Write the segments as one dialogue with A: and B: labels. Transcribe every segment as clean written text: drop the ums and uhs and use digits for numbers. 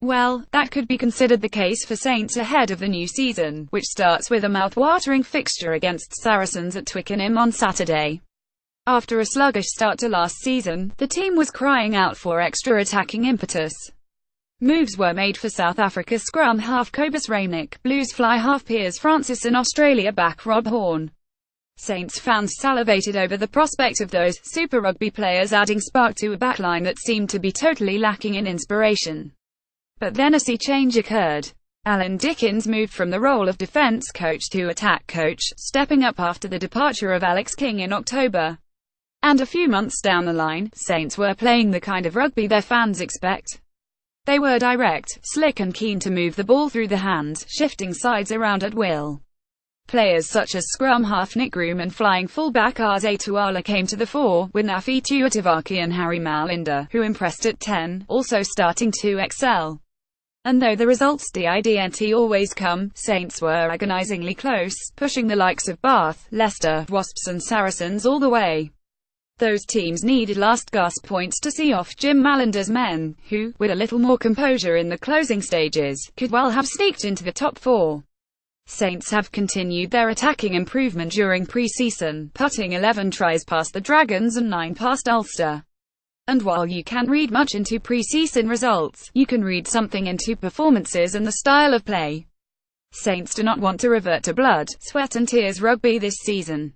A: Well, that could be considered the case for Saints ahead of the new season, which starts with a mouth-watering fixture against Saracens at Twickenham on Saturday. After a sluggish start to last season, the team was crying out for extra attacking impetus. Moves were made for South Africa scrum half Cobus Reinick, Blues fly half Piers Francis and Australia back Rob Horne. Saints fans salivated over the prospect of those Super Rugby players adding spark to a backline that seemed to be totally lacking in inspiration. But then a sea change occurred. Alan Dickens moved from the role of defence coach to attack coach, stepping up after the departure of Alex King in October. And a few months down the line, Saints were playing the kind of rugby their fans expect. They were direct, slick and keen to move the ball through the hands, shifting sides around at will. Players such as scrum half Nick Groom and flying fullback Aze Tuala came to the fore, with Nafi Tuatavaki and Harry Malinda, who impressed at 10, also starting to excel. And though the results didn't always come, Saints were agonisingly close, pushing the likes of Bath, Leicester, Wasps and Saracens all the way. Those teams needed last-gasp points to see off Jim Malinda's men, who, with a little more composure in the closing stages, could well have sneaked into the top 4. Saints have continued their attacking improvement during pre-season, putting 11 tries past the Dragons and 9 past Ulster. And while you can't read much into pre-season results, you can read something into performances and the style of play. Saints do not want to revert to blood, sweat and tears rugby this season.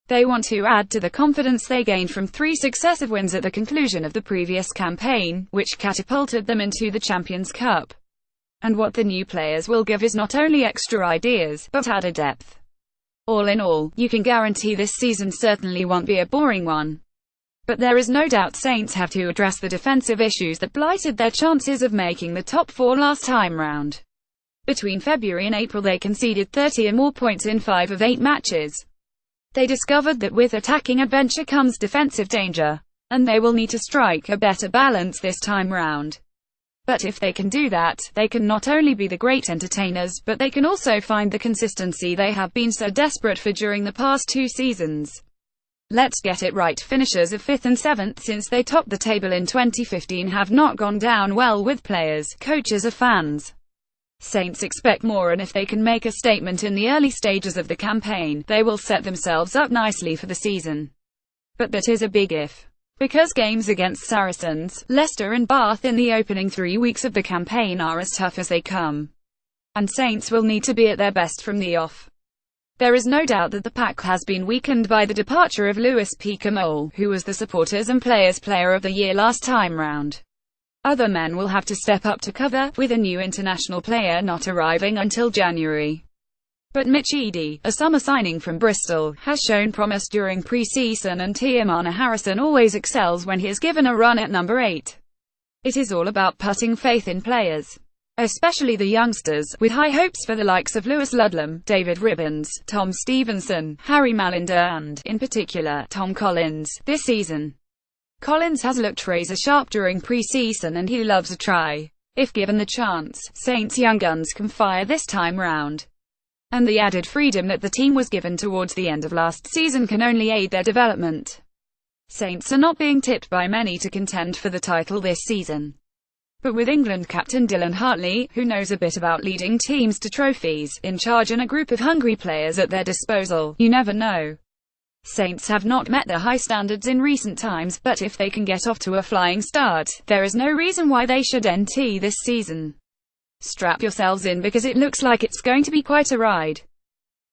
A: They want to add to the confidence they gained from 3 successive wins at the conclusion of the previous campaign, which catapulted them into the Champions Cup. And what the new players will give is not only extra ideas, but added depth. All in all, you can guarantee this season certainly won't be a boring one. But there is no doubt Saints have to address the defensive issues that blighted their chances of making the top 4 last time round. Between February and April they conceded 30 or more points in 5 of 8 matches. They discovered that with attacking adventure comes defensive danger, and they will need to strike a better balance this time round. But if they can do that, they can not only be the great entertainers, but they can also find the consistency they have been so desperate for during the past 2 seasons. Let's get it right, finishers of 5th and 7th since they topped the table in 2015 have not gone down well with players, coaches or fans. Saints expect more, and if they can make a statement in the early stages of the campaign, they will set themselves up nicely for the season. But that is a big if. Because games against Saracens, Leicester and Bath in the opening 3 weeks of the campaign are as tough as they come. And Saints will need to be at their best from the off. There is no doubt that the pack has been weakened by the departure of Lewis Peaker, who was the supporters and players player of the year last time round. Other men will have to step up to cover, with a new international player not arriving until January. But Mitch Eadie, a summer signing from Bristol, has shown promise during pre-season, and Tiamana Harrison always excels when he is given a run at number 8. It is all about putting faith in players, especially the youngsters, with high hopes for the likes of Lewis Ludlam, David Ribbons, Tom Stevenson, Harry Malinda and, in particular, Tom Collins, this season. Collins has looked razor sharp during pre-season and he loves a try. If given the chance, Saints' young guns can fire this time round. And the added freedom that the team was given towards the end of last season can only aid their development. Saints are not being tipped by many to contend for the title this season. But with England captain Dylan Hartley, who knows a bit about leading teams to trophies, in charge and a group of hungry players at their disposal, you never know. Saints have not met their high standards in recent times, but if they can get off to a flying start, there is no reason why they shouldn't this season. Strap yourselves in because it looks like it's going to be quite a ride.